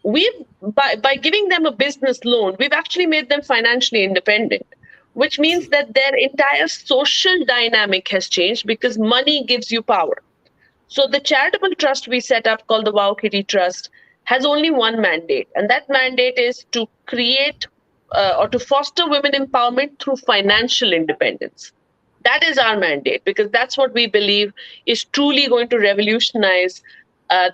S2: by giving them a business loan, we've actually made them financially independent, which means that their entire social dynamic has changed because money gives you power. So the charitable trust we set up, called the Wow Kitty Trust, has only one mandate, and that mandate is to create or to foster women empowerment through financial independence. That is our mandate, because that's what we believe is truly going to revolutionize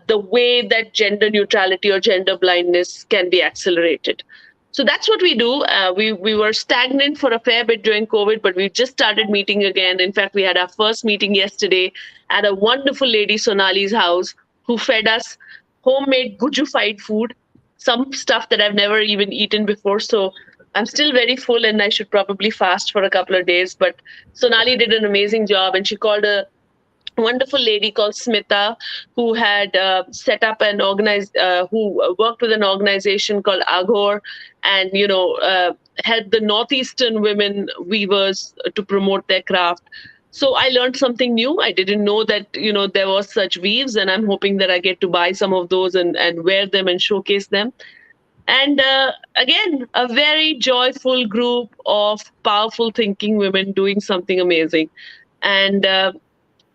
S2: the way that gender neutrality or gender blindness can be accelerated. So that's what we do. We were stagnant for a fair bit during COVID, but we've just started meeting again. In fact, we had our first meeting yesterday at a wonderful lady, Sonali's house, who fed us homemade gujufied food, some stuff that I've never even eaten before. So I'm still very full and I should probably fast for a couple of days. But Sonali did an amazing job, and she called a wonderful lady called Smita, who had set up an who worked with an organization called Agor, and helped the northeastern women weavers to promote their craft. So I learned something new. I didn't know that there was such weaves, and I'm hoping that I get to buy some of those and wear them and showcase them. And again, a very joyful group of powerful thinking women doing something amazing. And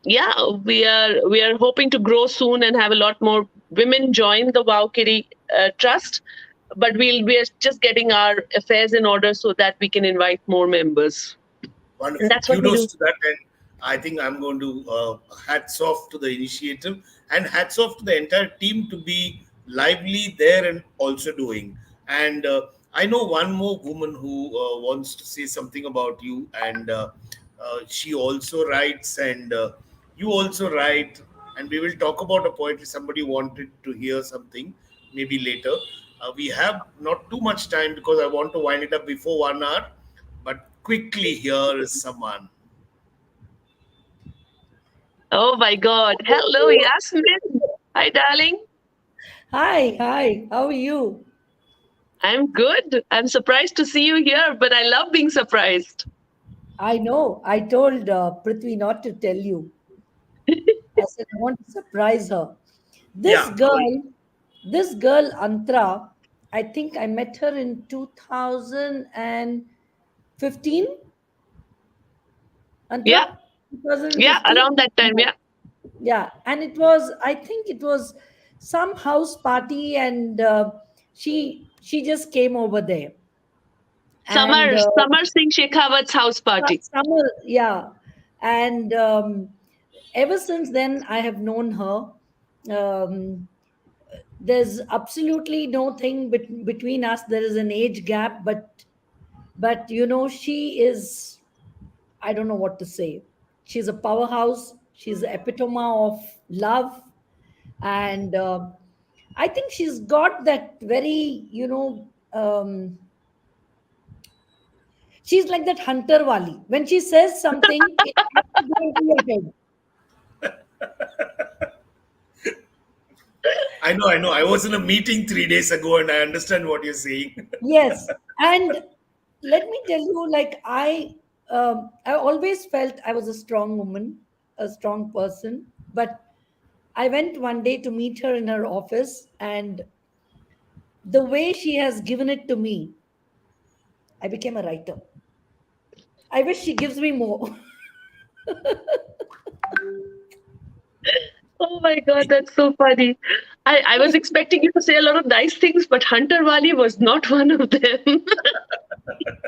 S2: we are hoping to grow soon and have a lot more women join the Wow Kitty Trust. But we are just getting our affairs in order so that we can invite more members.
S1: Wonderful.
S2: And that's what we do.
S1: Kudos to that. And I think I'm going to hats off to the initiative, and hats off to the entire team to be lively there and also doing. And I know one more woman who wants to say something about you, and she also writes, and you also write, and we will talk about a poetry. Somebody wanted to hear something maybe later. We have not too much time because I want to wind it up before 1 hour, but quickly, here is someone.
S2: Oh my God. Hello, Yasmin. Hi, darling.
S11: Hi, how are you?
S2: I'm good. I'm surprised to see you here, but I love being surprised.
S11: I know. I told Prithvi not to tell you. I said I want to surprise her. This girl, Antra, I think I met her in 2015. Antra?
S2: Yeah.
S11: 2015?
S2: Yeah, around that time, yeah.
S11: Yeah, and I think it was some house party, and she just came over there.
S2: Summer Singh Shekhawat's house party.
S11: Summer, yeah. And ever since then, I have known her. There's absolutely no thing between us. There is an age gap, but she is, I don't know what to say. She's a powerhouse. She's the epitome of love. And I think she's got that very, she's like that hunter wali. When she says something, it has to go into your head.
S1: I know. I was in a meeting 3 days ago, and I understand what you're saying.
S11: Yes. And let me tell you, like, I always felt I was a strong woman, a strong person. But I went one day to meet her in her office, and the way she has given it to me, I became a writer. I wish she gives me more.
S2: Oh my God, that's so funny. I was expecting you to say a lot of nice things, but Hunter Wali was not one of them.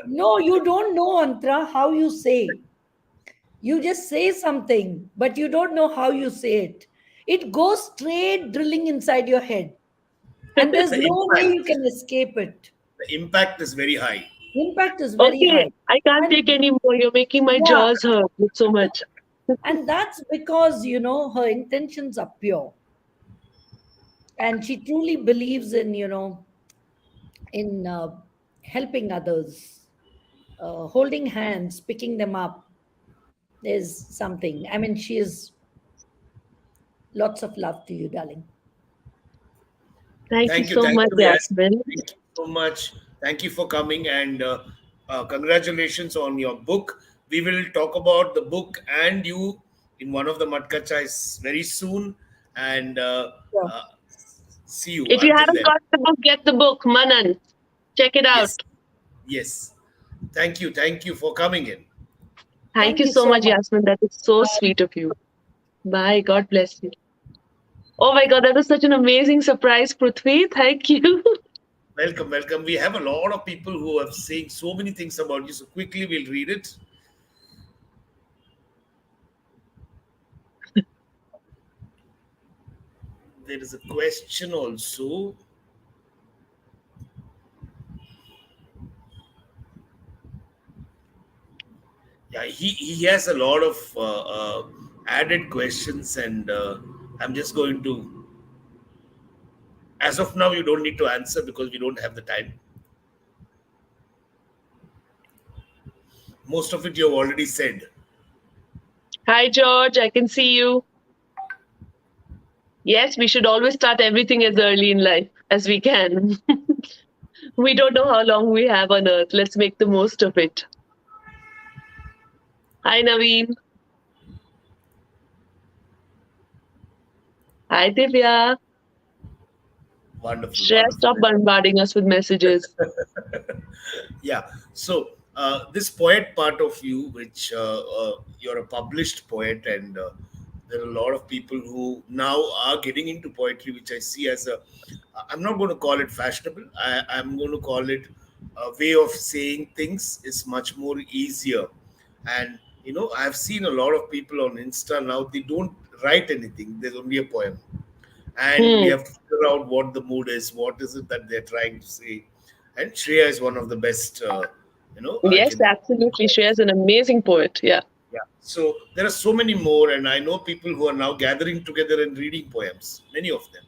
S11: No, you don't know, Antra, how you say. You just say something, but you don't know how you say it. It goes straight drilling inside your head, and there's
S1: The
S11: no way you
S1: impact,
S11: can escape it.
S1: the impact is very high.
S11: Impact is very
S2: Okay,
S11: high.
S2: I can't take
S11: And
S2: any more. You're making my
S11: yeah,
S2: jaws hurt so much.
S11: and that's because, her intentions are pure. And she truly believes in, in helping others, holding hands, picking them up is something. I mean, she is lots of love to you, darling.
S2: Thank you
S1: Thank you.
S2: so
S1: Thank
S2: much,
S1: you, Yas.
S2: Yasmin.
S1: Thank you so much. Thank you for coming, and congratulations on your book. We will talk about the book and you in one of the Matka chais very soon, and
S11: Sure.
S1: uh, see you
S2: If you
S1: until
S2: haven't
S1: then.
S2: got the book, get the book, Manan. Check it out.
S1: Yes, yes. Thank you. Thank you for coming in.
S2: Thank
S11: Thank
S2: you
S11: you
S2: so
S11: so
S2: much,
S11: much.
S2: Yasmin. That is so sweet of you. Bye. God bless you. Oh my God, that was such an amazing surprise, Prithvi. Thank you.
S1: Welcome, welcome. We have a lot of people who have saying so many things about you. So quickly, we'll read it. There is a question also. Yeah, he has a lot of added questions, and I'm just going to. As of now, you don't need to answer because we don't have the time. Most of it you have already said.
S2: Hi, George. I can see you. Yes, we should always start everything as early in life as we can. We don't know how long we have on earth. Let's make the most of it. Hi, Naveen. Hi, Divya.
S1: Wonderful,
S2: Shreya,
S1: wonderful.
S2: stop bombarding us with messages.
S1: Yeah. So this poet part of you, which you're a published poet, and there are a lot of people who now are getting into poetry, which I see as a. I'm not going to call it fashionable. I'm going to call it a way of saying things is much more easier. And I've seen a lot of people on Insta now. They don't write anything. There's only a poem, and we
S2: Hmm.
S1: have to figure out what the mood is, what is it that they're trying to say. And Shreya is one of the best. I
S2: Yes,
S1: can.
S2: absolutely. Shreya is an amazing poet. Yeah.
S1: Yeah. So there are so many more, and I know people who are now gathering together and reading poems. Many of them.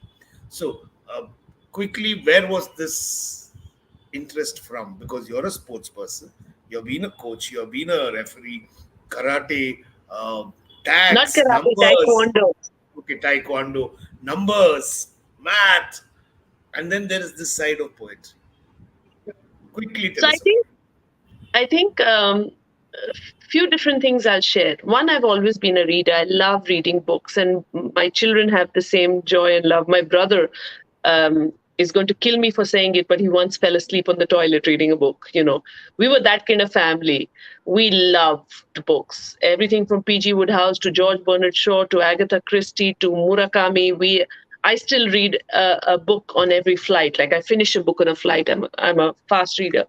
S1: So quickly, where was this interest from? Because you're a sports person, you've been a coach, you've been a referee, karate,
S2: Not
S1: tags,
S2: karate,
S1: numbers.
S2: taekwondo.
S1: Okay, taekwondo, numbers, math, and then there is this side of poetry. Quickly
S2: So
S1: tell us about
S2: I think a few different things I'll share. One, I've always been a reader. I love reading books, and my children have the same joy and love. My brother is going to kill me for saying it, but he once fell asleep on the toilet reading a book. We were that kind of family. We loved books. Everything from P.G. Wodehouse to George Bernard Shaw to Agatha Christie to Murakami. I still read a book on every flight. Like I finish a book on a flight. I'm a fast reader,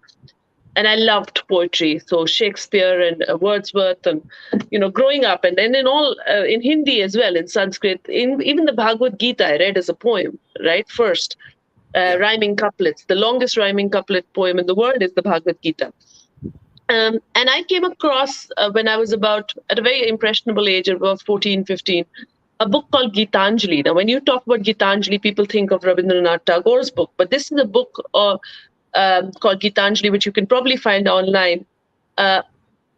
S2: and I loved poetry. So Shakespeare and Wordsworth, and growing up, and then in Hindi as well, in Sanskrit, in even the Bhagavad Gita, I read as a poem, right? First,
S1: yeah.
S2: rhyming couplets. The longest rhyming couplet poem in the world is the Bhagavad Gita. And I came across, when I was at a very impressionable age, about 14, 15, a book called Gitanjali. Now, when you talk about Gitanjali, people think of Rabindranath Tagore's book, but this is a book called Gitanjali, which you can probably find online. Uh,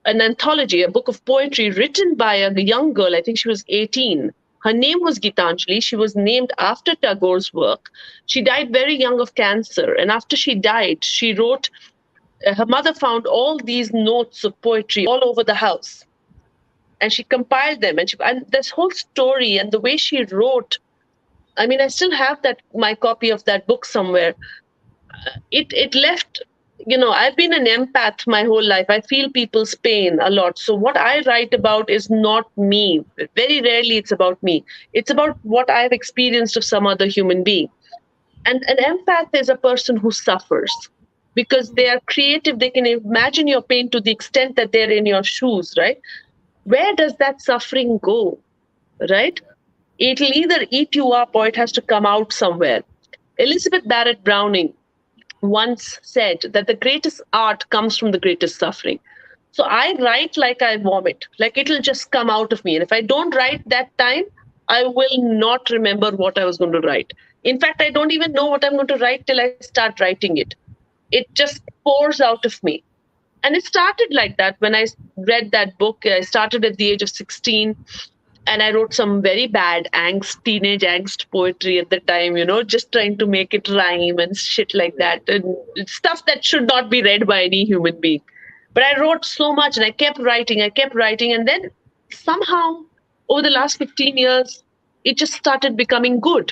S2: an anthology, a book of poetry written by a young girl. I think she was 18. Her name was Gitanjali. She was named after Tagore's work. She died very young of cancer. And after she died, she wrote, her mother found all these notes of poetry all over the house. And she compiled them. And this whole story and the way she wrote, I mean, I still have my copy of that book somewhere. It left, I've been an empath my whole life. I feel people's pain a lot. So what I write about is not me. Very rarely it's about me. It's about what I've experienced of some other human being. And an empath is a person who suffers because they are creative. They can imagine your pain to the extent that they're in your shoes, right? Where does that suffering go, right? It'll either eat you up or it has to come out somewhere. Elizabeth Barrett Browning once said that the greatest art comes from the greatest suffering. So I write like I vomit, like it'll just come out of me. And if I don't write that time, I will not remember what I was going to write. In fact, I don't even know what I'm going to write till I start writing it. It just pours out of me. And it started like that when I read that book. I started at the age of 16. And I wrote some very bad teenage angst poetry at the time, just trying to make it rhyme and shit like that. And stuff that should not be read by any human being. But I wrote so much and I kept writing. And then somehow over the last 15 years, it just started becoming good.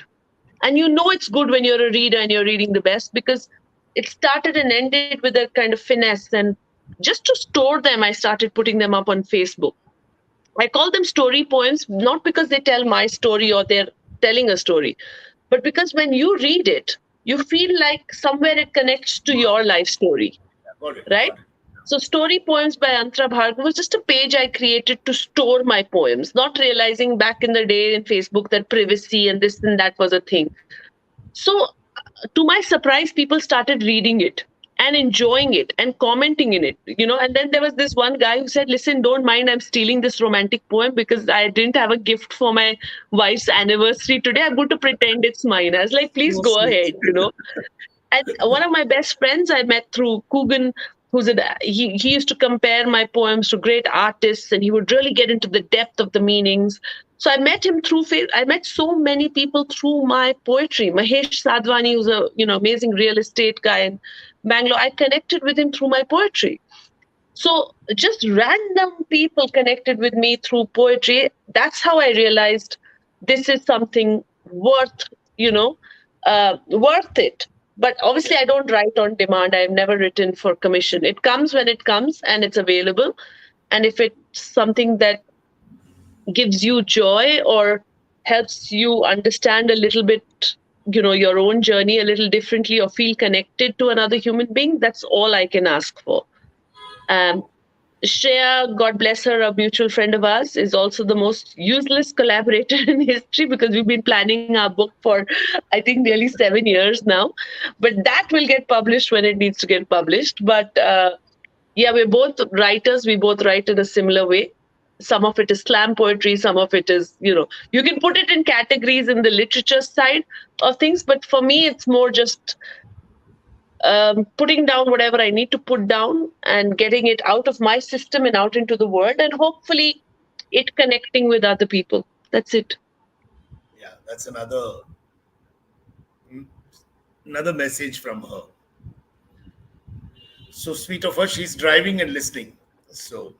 S2: And it's good when you're a reader and you're reading the best because it started and ended with a kind of finesse. And just to store them, I started putting them up on Facebook. I call them story poems, not because they tell my story or they're telling a story, but because when you read it, you feel like somewhere it connects to your life story, right? So Story Poems by Antra Bhargava was just a page I created to store my poems, not realizing back in the day in Facebook that privacy and this and that was a thing. So to my surprise, people started reading it and enjoying it and commenting in it, and then there was this one guy who said, listen, don't mind, I'm stealing this romantic poem because I didn't have a gift for my wife's anniversary today. I'm going to pretend it's mine. I was like, please go ahead, And one of my best friends I met through Coogan, he used to compare my poems to great artists and he would really get into the depth of the meanings. So I met him I met so many people through my poetry. Mahesh Sadhwani, who's a amazing real estate guy in Bangalore, I connected with him through my poetry. So just random people connected with me through poetry. That's how I realized this is something worth it. But obviously, I don't write on demand. I've never written for commission. It comes when it comes and it's available. And if it's something that gives you joy or helps you understand a little bit, your own journey a little differently or feel connected to another human being, that's all I can ask for. Shreya, God bless her, a mutual friend of ours, is also the most useless collaborator in history because we've been planning our book for, I think, nearly 7 years now. But that will get published when it needs to get published. But we're both writers. We both write in a similar way. Some of it is slam poetry. Some of it is, you can put it in categories in the literature side of things. But for me, it's more just putting down whatever I need to put down and getting it out of my system and out into the world, and hopefully it connecting with other people. That's it.
S1: Yeah, that's another message from her. So sweet of her. She's driving and listening. So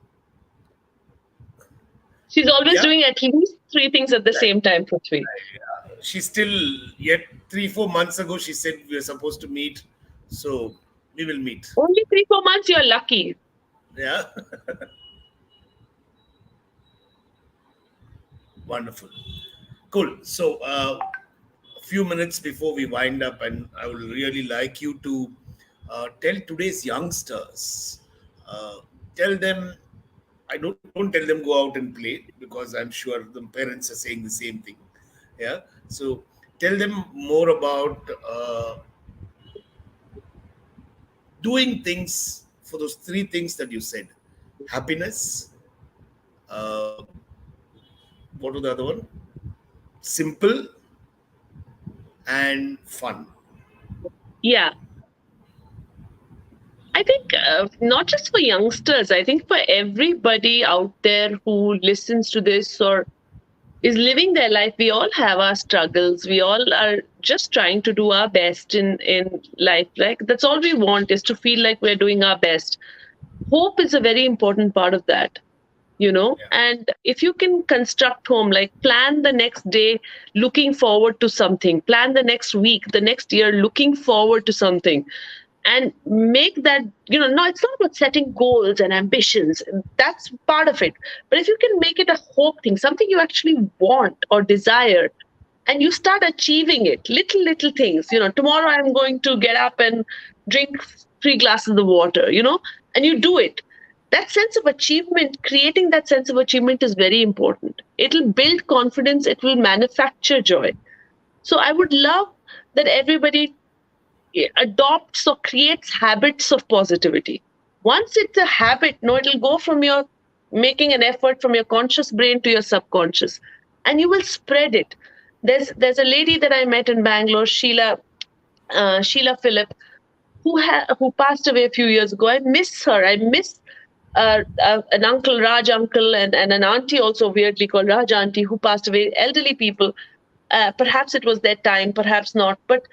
S2: she's always doing at least 3 things at the same time, Prithvi.
S1: She's still, yet 3-4 months ago, she said we are supposed to meet. So we will meet.
S2: Only 3-4 months, you're lucky.
S1: Yeah. Wonderful. Cool. So a few minutes before we wind up, and I would really like you to tell today's youngsters, tell them, don't tell them go out and play, because I'm sure the parents are saying the same thing. Yeah. So tell them more about doing things for those three things that you said: happiness, uh, what was the other one? Simple and fun.
S2: Yeah, I think not just for youngsters, I think for everybody out there who listens to this or is living their life, we all have our struggles. We all are just trying to do our best in life. Like that's all we want, is to feel like we're doing our best. Hope is a very important part of that, you know.
S1: Yeah.
S2: And if you can construct home, like plan the next day looking forward to something, plan the next week, the next year looking forward to something, and make that, no, it's not about setting goals and ambitions, that's part of it, but if you can make it a hope thing, something you actually want or desire, and you start achieving it, little things, tomorrow I'm going to get up and drink 3 glasses of water, and you do it. That sense of achievement, creating that sense of achievement is very important. It'll build confidence, it will manufacture joy. So I would love that everybody adopts or creates habits of positivity. Once it's a habit, no, it'll go from your making an effort from your conscious brain to your subconscious, and you will spread it. There's a lady that I met in Bangalore, Sheila Phillip, who passed away a few years ago. I miss her. I miss an uncle, Raj uncle, and an auntie also weirdly called Raj auntie, who passed away. Elderly people. Perhaps it was their time, perhaps not, but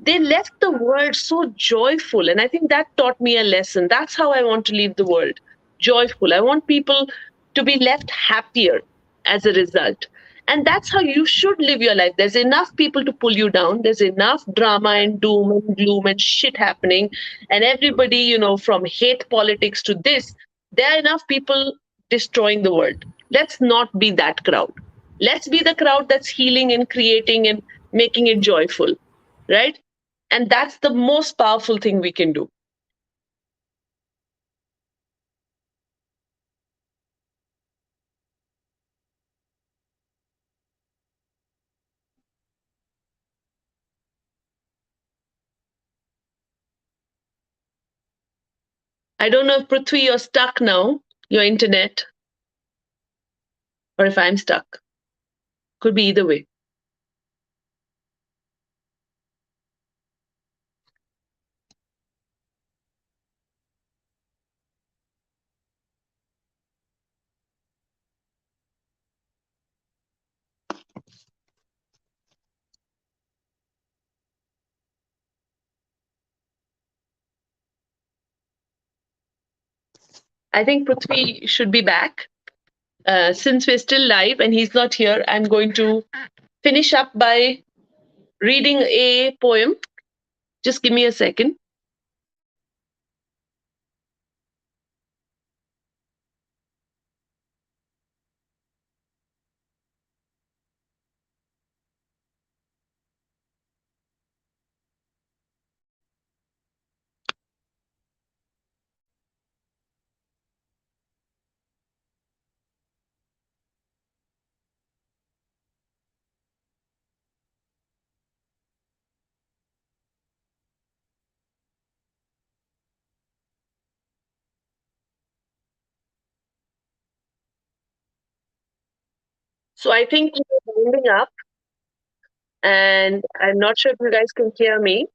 S2: they left the world so joyful. And I think that taught me a lesson. That's how I want to leave the world, joyful. I want people to be left happier as a result. And that's how you should live your life. There's enough people to pull you down. There's enough drama and doom and gloom and shit happening. And everybody, from hate politics to this, there are enough people destroying the world. Let's not be that crowd. Let's be the crowd that's healing and creating and making it joyful, right? And that's the most powerful thing we can do. I don't know if Prithvi, you're stuck now, your internet, or if I'm stuck. Could be either way. I think Prithvi should be back. Since we're still live and he's not here, I'm going to finish up by reading a poem. Just give me a second. So I think we're winding up, and I'm not sure if you guys can hear me,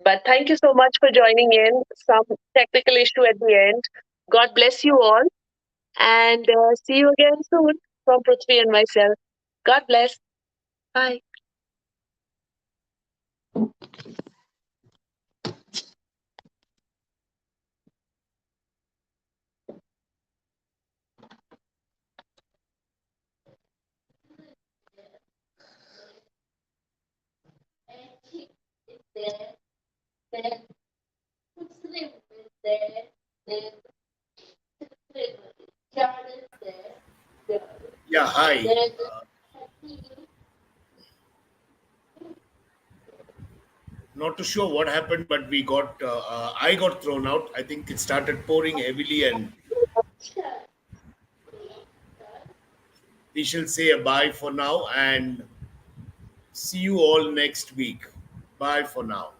S2: but thank you so much for joining in. Some technical issue at the end. God bless you all, and see you again soon from Prithvi and myself. God bless. Bye.
S1: Yeah, hi. Not too sure what happened, but I got thrown out. I think it started pouring heavily, and we shall say a bye for now and see you all next week. Bye for now.